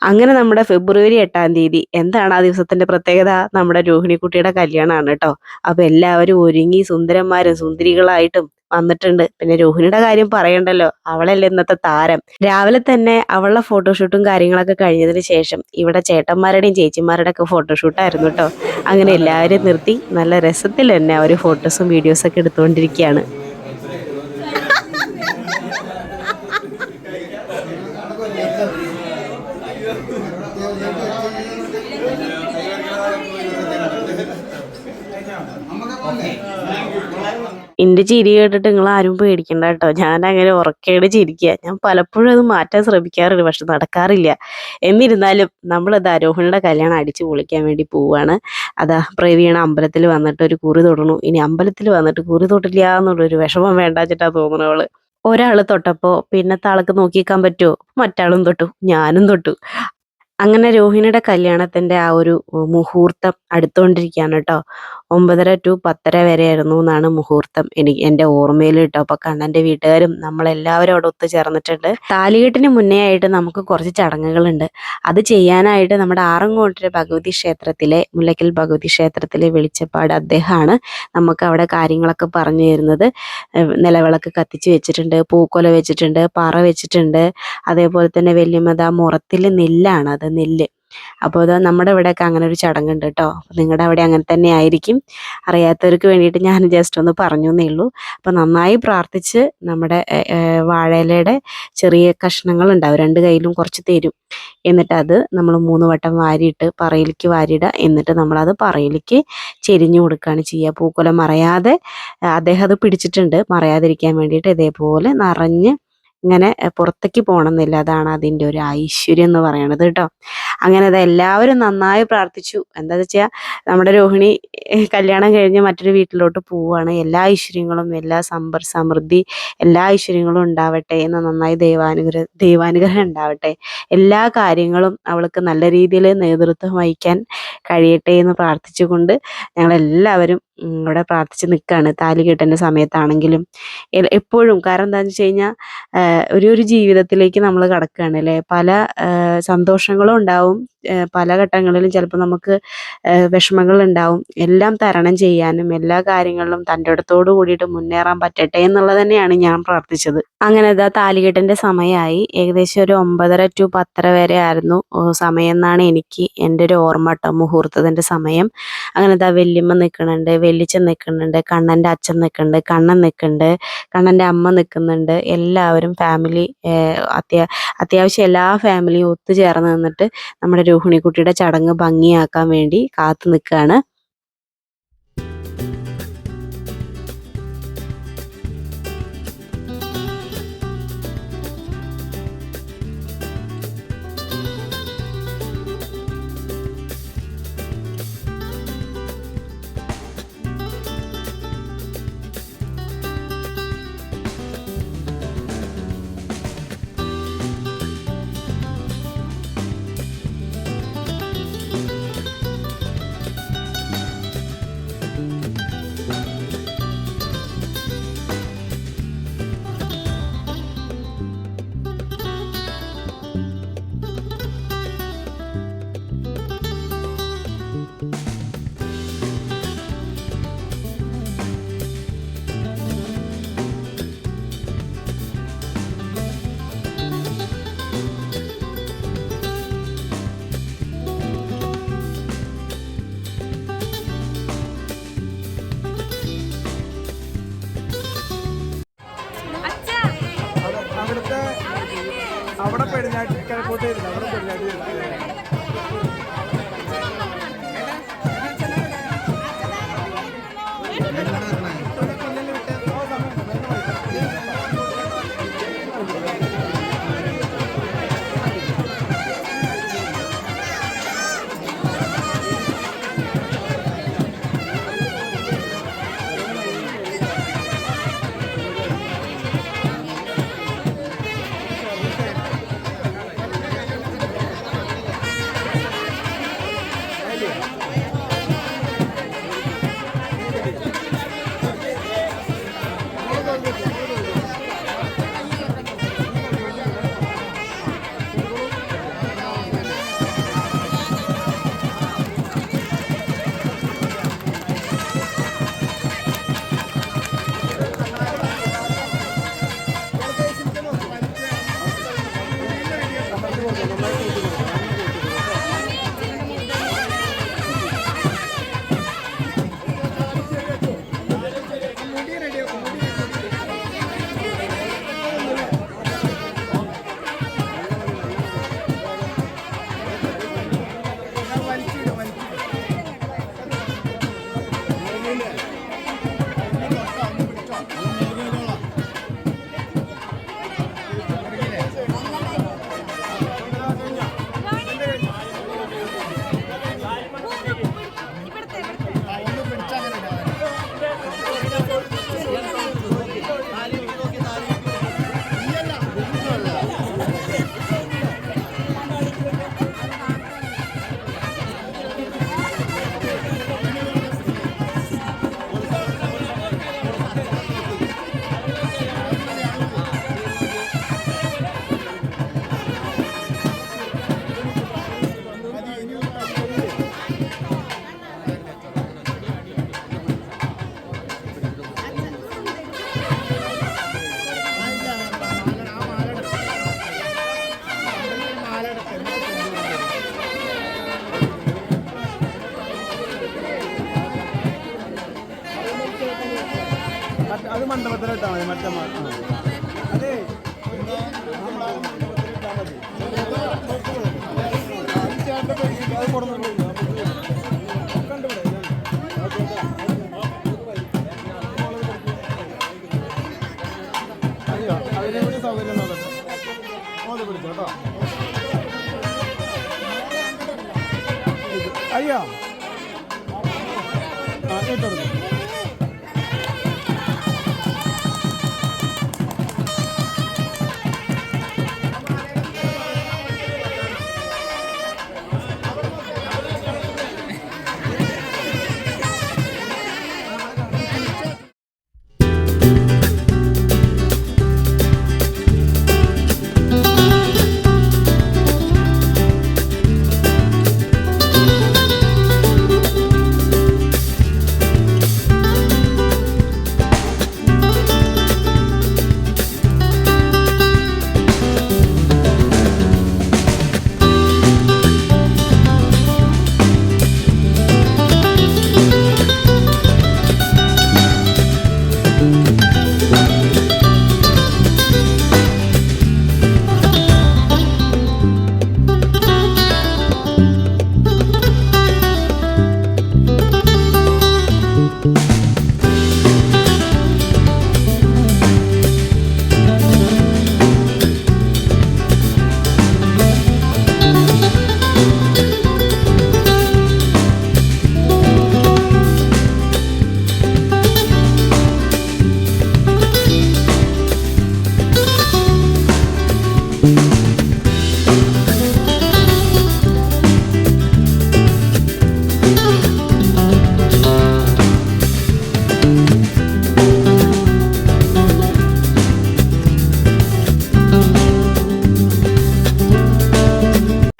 അങ്ങനെ നമ്മുടെ ഫെബ്രുവരി 8-ാം തീയതി എന്താണ് ആ ദിവസത്തിന്റെ പ്രത്യേകത? നമ്മുടെ രോഹിണിക്കുട്ടിയുടെ കല്യാണമാണ് കേട്ടോ. അപ്പൊ എല്ലാവരും ഒരുങ്ങി സുന്ദരന്മാരും സുന്ദരികളായിട്ടും വന്നിട്ടുണ്ട്. പിന്നെ രോഹിണിയുടെ കാര്യം പറയണ്ടല്ലോ, അവളല്ലേ ഇന്നത്തെ താരം. രാവിലെ തന്നെ അവളുടെ ഫോട്ടോഷൂട്ടും കാര്യങ്ങളൊക്കെ കഴിഞ്ഞതിന് ശേഷം ഇവിടെ ചേട്ടന്മാരുടെയും ചേച്ചിമാരുടെ ഒക്കെ ഫോട്ടോഷൂട്ടായിരുന്നു കേട്ടോ. അങ്ങനെ എല്ലാവരും നിർത്തി നല്ല രസത്തിൽ തന്നെ അവർ ഫോട്ടോസും വീഡിയോസൊക്കെ എടുത്തുകൊണ്ടിരിക്കുകയാണ്. എന്റെ ചിരി കേട്ടിട്ട് നിങ്ങൾ ആരും പേടിക്കണ്ട കേട്ടോ. ഞാൻ അങ്ങനെ ഉറക്കേട് ചിരിക്കുക. ഞാൻ പലപ്പോഴും അത് മാറ്റാൻ ശ്രമിക്കാറുണ്ട്, പക്ഷെ നടക്കാറില്ല. എന്നിരുന്നാലും നമ്മളിത് രോഹിണിയുടെ കല്യാണം അടിച്ചു പൊളിക്കാൻ വേണ്ടി പോവാണ്. അതാ പ്രവീണ അമ്പലത്തിൽ വന്നിട്ട് ഒരു കുറി തൊടണു. ഇനി അമ്പലത്തിൽ വന്നിട്ട് കുറി തൊട്ടില്ല എന്നുള്ളൊരു വിഷമം വേണ്ടാച്ചിട്ടാ തോന്നണവള്. ഒരാള് തൊട്ടപ്പോ പിന്നത്തെ ആൾക്ക് നോക്കിക്കാൻ പറ്റുമോ? മറ്റാളും തൊട്ടു, ഞാനും തൊട്ടു. അങ്ങനെ രോഹിണിയുടെ കല്യാണത്തിന്റെ ആ ഒരു മുഹൂർത്തം അടുത്തുകൊണ്ടിരിക്കുകയാണ് കേട്ടോ. 9:30 to 10:30 വരെയായിരുന്നു എന്നാണ് മുഹൂർത്തം എൻ്റെ ഓർമ്മയിൽ കേട്ടോ. അപ്പൊ കണ്ണന്റെ വീട്ടുകാരും നമ്മളെല്ലാവരും അവിടെ ഒത്തുചേർന്നിട്ടുണ്ട്. താലികെട്ടിന് മുന്നേ ആയിട്ട് നമുക്ക് കുറച്ച് ചടങ്ങുകളുണ്ട്. അത് ചെയ്യാനായിട്ട് നമ്മുടെ ആറങ്ങോട്ടൂർ ഭഗവതി ക്ഷേത്രത്തിലെ മുല്ലക്കൽ ഭഗവതി ക്ഷേത്രത്തിലെ വെളിച്ചപ്പാട് അദ്ദേഹമാണ് നമുക്ക് അവിടെ കാര്യങ്ങളൊക്കെ പറഞ്ഞു തരുന്നത്. നിലവിളക്ക് കത്തിച്ച് വെച്ചിട്ടുണ്ട്, പൂക്കൊല വെച്ചിട്ടുണ്ട്, പറ വെച്ചിട്ടുണ്ട്. അതേപോലെ തന്നെ വല്യമ്മ മുറത്തിൽ നെല്ലാണ്, അത് നെല്ല്. അപ്പോൾ അത് നമ്മുടെ ഇവിടെയൊക്കെ അങ്ങനെ ഒരു ചടങ്ങുണ്ട് കേട്ടോ. അപ്പോൾ നിങ്ങളുടെ അവിടെ അങ്ങനെ തന്നെ ആയിരിക്കും. അറിയാത്തവർക്ക് വേണ്ടിയിട്ട് ഞാൻ ജസ്റ്റ് ഒന്ന് പറഞ്ഞു എന്നേ ഉള്ളൂ. അപ്പോൾ നന്നായി പ്രാർത്ഥിച്ച് നമ്മുടെ വാഴയിലയുടെ ചെറിയ കഷ്ണങ്ങൾ ഉണ്ടാവും, രണ്ട് കയ്യിലും കുറച്ച് തരും. എന്നിട്ട് അത് നമ്മൾ 3 വട്ടം വാരിയിട്ട് പറയിലേക്ക് വാരിയിടുക. എന്നിട്ട് നമ്മളത് പറയിലേക്ക് ചെരിഞ്ഞു കൊടുക്കുകയാണ് ചെയ്യുക. പൂക്കുല മറയാതെ അദ്ദേഹം അത് പിടിച്ചിട്ടുണ്ട്, മറയാതിരിക്കാൻ വേണ്ടിയിട്ട് ഇതേപോലെ നിറഞ്ഞ് ഇങ്ങനെ പുറത്തേക്ക് പോകണമെന്നില്ല. അതാണ് അതിൻ്റെ ഒരു ഐശ്വര്യം എന്ന് പറയണത് കേട്ടോ. അങ്ങനെ അത് എല്ലാവരും നന്നായി പ്രാർത്ഥിച്ചു. എന്താണെന്ന് വെച്ചാൽ നമ്മുടെ രോഹിണി കല്യാണം കഴിഞ്ഞ് മറ്റൊരു വീട്ടിലോട്ട് പോവുകയാണ്. എല്ലാ ഐശ്വര്യങ്ങളും, എല്ലാ സമൃദ്ധി, എല്ലാ ഐശ്വര്യങ്ങളും ഉണ്ടാവട്ടെ എന്ന്, നന്നായി ദൈവാനുഗ്രഹം ഉണ്ടാവട്ടെ, എല്ലാ കാര്യങ്ങളും അവൾക്ക് നല്ല രീതിയിൽ നേതൃത്വം വഹിക്കാൻ കഴിയട്ടെ എന്ന് പ്രാർത്ഥിച്ചുകൊണ്ട് ഞങ്ങളെല്ലാവരും ഇവിടെ പ്രാർത്ഥിച്ച് നിൽക്കുകയാണ്. താലി കെട്ടിൻ്റെ സമയത്താണെങ്കിലും എപ്പോഴും. കാരണം എന്താണെന്ന് വെച്ച് കഴിഞ്ഞാൽ ഒരു ജീവിതത്തിലേക്ക് നമ്മൾ കടക്കുകയാണ് അല്ലേ. പല സന്തോഷങ്ങളും ഉണ്ടാവും, പല ഘട്ടങ്ങളിലും ചിലപ്പോൾ നമുക്ക് വിഷമങ്ങൾ ഉണ്ടാവും. എല്ലാം തരണം ചെയ്യാനും എല്ലാ കാര്യങ്ങളിലും തൻ്റെ ഇടത്തോട് കൂടിയിട്ട് മുന്നേറാൻ പറ്റട്ടെ എന്നുള്ളത് തന്നെയാണ് ഞാൻ പ്രാർത്ഥിച്ചത്. അങ്ങനെ ഇതാ താലികെട്ടിൻ്റെ സമയമായി. ഏകദേശം ഒരു 9:30 to 10:30 വരെ ആയിരുന്നു സമയം എന്നാണ് എനിക്ക് എൻ്റെ ഒരു ഓർമ്മ കേട്ടോ, മുഹൂർത്തത്തിൻ്റെ സമയം. അങ്ങനെ ഇതാ വല്യമ്മ നിൽക്കുന്നുണ്ട്, വെല്ലിച്ചൻ നിൽക്കുന്നുണ്ട്, കണ്ണൻ്റെ അച്ഛൻ നിൽക്കുന്നുണ്ട്, കണ്ണൻ നിൽക്കുന്നുണ്ട്, കണ്ണൻ്റെ അമ്മ നിൽക്കുന്നുണ്ട്. എല്ലാവരും ഫാമിലി, അത്യാവശ്യം എല്ലാ ഫാമിലിയും ഒത്തുചേർന്ന് നിന്നിട്ട് നമ്മുടെ രോഹിണിക്കുട്ടിയുടെ ചടങ്ങ് ഭംഗിയാക്കാൻ വേണ്ടി കാത്തു നിൽക്കുകയാണ്. അവിടെ പെരുന്നാട്ടി കിഴക്കോട്ട് വരുന്നത്, അവിടെ പെരുന്നാട്ടി വരുന്നത്. മണ്ഡപത്തിലിട്ടാൽ മതി മറ്റന്മാർ. അതെ അത് കൊടുത്തു അതിനെ കൂടി സൗകര്യം നോക്കട്ടെ. മോത് പിടിച്ചോ കേട്ടോ. അയ്യോ ആ ഇട്ടെടുക്കും.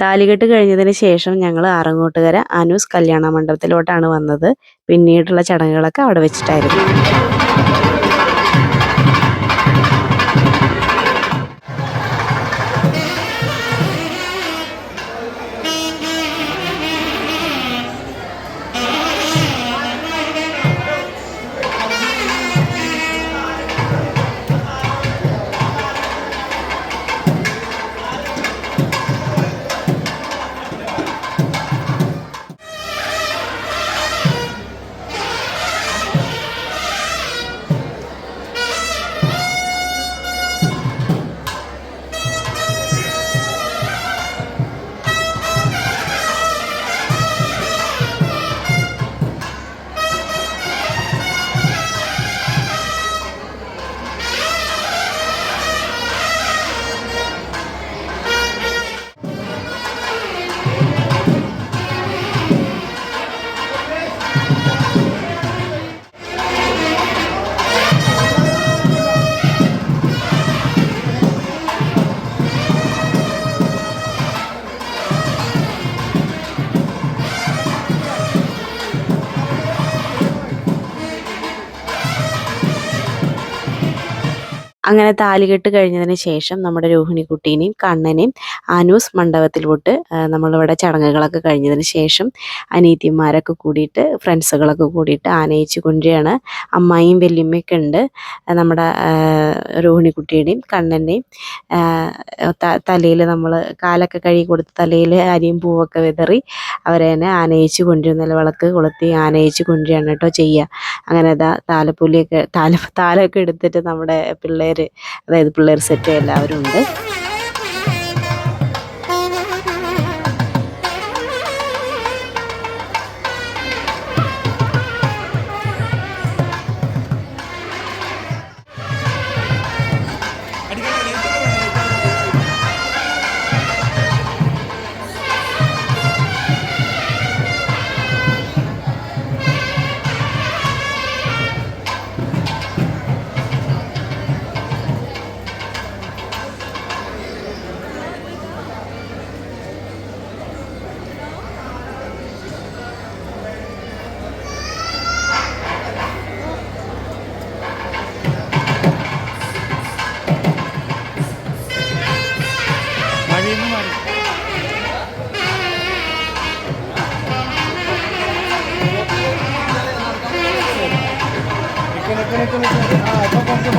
താലികെട്ട് കഴിഞ്ഞതിന് ശേഷം ഞങ്ങൾ ആറങ്ങോട്ടുകര അനൂസ് കല്യാണ മണ്ഡപത്തിലോട്ടാണ് വന്നത്. പിന്നീടുള്ള ചടങ്ങുകളൊക്കെ അവിടെ വെച്ചിട്ടായിരുന്നു. അങ്ങനെ താലികെട്ട് കഴിഞ്ഞതിന് ശേഷം നമ്മുടെ രോഹിണിക്കുട്ടീനെയും കണ്ണനെയും അനൂസ് മണ്ഡപത്തിലോട്ട് നമ്മളിവിടെ ചടങ്ങുകളൊക്കെ കഴിഞ്ഞതിന് ശേഷം അനീത്തിമാരൊക്കെ കൂടിയിട്ട് ഫ്രണ്ട്സുകളൊക്കെ കൂടിയിട്ട് ആനയിച്ച് കൊണ്ടുവരികയാണ്. അമ്മായിയും വല്യമ്മയൊക്കെ ഉണ്ട്. നമ്മുടെ രോഹിണിക്കുട്ടിയുടെയും കണ്ണൻ്റെയും തലയിൽ നമ്മൾ കാലൊക്കെ കഴുകി കൊടുത്ത് തലയിൽ അരിയും പൂവൊക്കെ വിതറി അവരെ തന്നെ ആനയിച്ച് കൊണ്ടുവരും. നിലവിളക്ക് കൊളുത്തി ആനയിച്ച് കൊണ്ടുവരികയാണ് കേട്ടോ ചെയ്യുക. അങ്ങനെ താലമൊക്കെ എടുത്തിട്ട് നമ്മുടെ പിള്ളേർ സെറ്റ് എല്ലാവരും ഉണ്ട്. ആ ഇപ്പൊ പൊക്ക്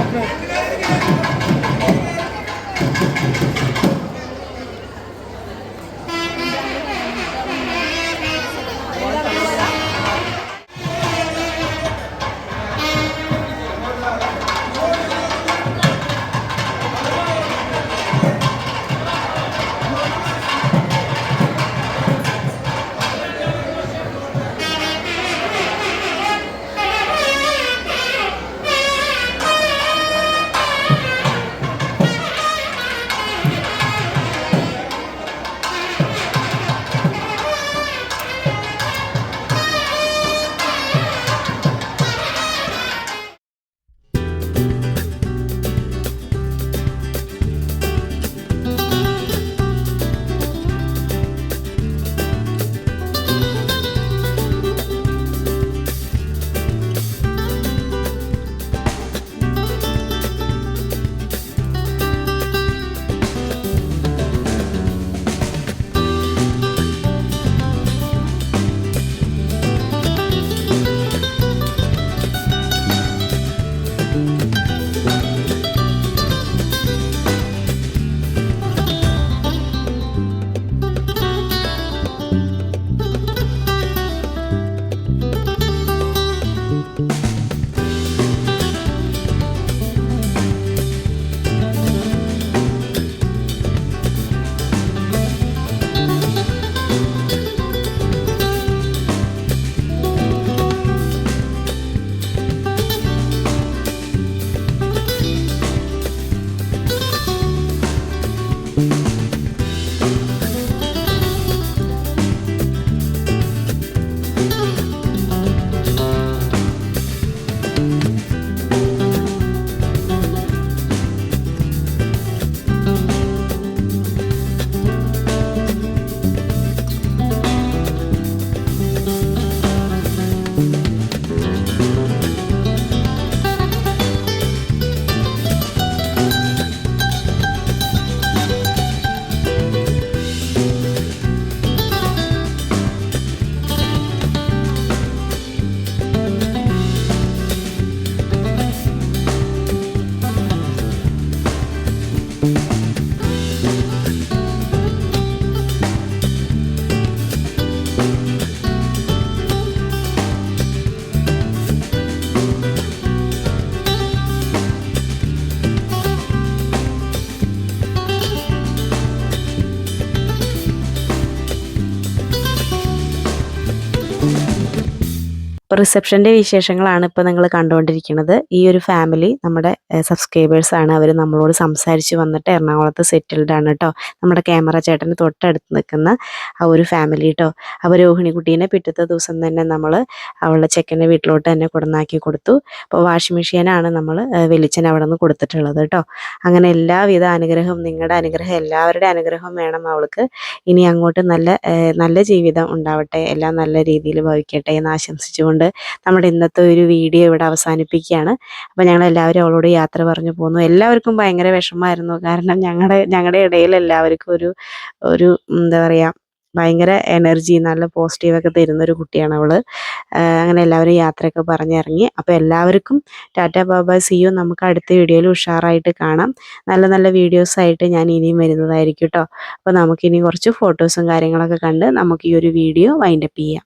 അപ്പോൾ റിസപ്ഷൻ്റെ വിശേഷങ്ങളാണ് ഇപ്പോൾ നിങ്ങൾ കണ്ടുകൊണ്ടിരിക്കുന്നത്. ഈ ഒരു ഫാമിലി നമ്മുടെ സബ്സ്ക്രൈബേഴ്സാണ്. അവർ നമ്മളോട് സംസാരിച്ച് വന്നിട്ട് എറണാകുളത്ത് സെറ്റിൽഡ് ആണ് കേട്ടോ. നമ്മുടെ ക്യാമറ ചേട്ടന് തൊട്ടടുത്ത് നിൽക്കുന്ന ആ ഒരു ഫാമിലി കേട്ടോ. അപ്പോൾ രോഹിണിക്കുട്ടീനെ പിറ്റത്തെ ദിവസം തന്നെ നമ്മൾ അവളുടെ ചെക്കൻ്റെ വീട്ടിലോട്ട് തന്നെ കൊണ്ടുവന്നാക്കി കൊടുത്തു. അപ്പോൾ വാഷിംഗ് മെഷീനാണ് നമ്മൾ വെളിച്ചൻ അവിടെ നിന്ന് കൊടുത്തിട്ടുള്ളത് കേട്ടോ. അങ്ങനെ എല്ലാവിധ അനുഗ്രഹവും, നിങ്ങളുടെ അനുഗ്രഹം, എല്ലാവരുടെ അനുഗ്രഹം വേണം അവൾക്ക്. ഇനി അങ്ങോട്ട് നല്ല ജീവിതം ഉണ്ടാവട്ടെ, എല്ലാം നല്ല രീതിയിൽ ഭവിക്കട്ടെ എന്ന് ആശംസിച്ചുകൊണ്ട് നമ്മുടെ ഇന്നത്തെ ഒരു വീഡിയോ ഇവിടെ അവസാനിപ്പിക്കുകയാണ്. അപ്പോൾ ഞങ്ങൾ എല്ലാവരും അവളോട് യാത്ര പറഞ്ഞു പോന്നു. എല്ലാവർക്കും ഭയങ്കര വിഷമമായിരുന്നു. കാരണം ഞങ്ങളുടെ ഇടയിൽ എല്ലാവർക്കും ഒരു എന്താ പറയുക, ഭയങ്കര എനർജി, നല്ല പോസിറ്റീവൊക്കെ തരുന്നൊരു കുട്ടിയാണ് അവൾ. അങ്ങനെ എല്ലാവരും യാത്രയൊക്കെ പറഞ്ഞിറങ്ങി. അപ്പോൾ എല്ലാവർക്കും ടാറ്റ ബൈ സീ യു. നമുക്ക് അടുത്ത വീഡിയോയിൽ ഉഷാറായിട്ട് കാണാം. നല്ല നല്ല വീഡിയോസായിട്ട് ഞാൻ ഇനിയും വരുന്നതായിരിക്കും കേട്ടോ. അപ്പോൾ നമുക്കിനി കുറച്ച് ഫോട്ടോസും കാര്യങ്ങളൊക്കെ കണ്ട് നമുക്ക് ഈ ഒരു വീഡിയോ വൈൻഡപ്പ് ചെയ്യാം.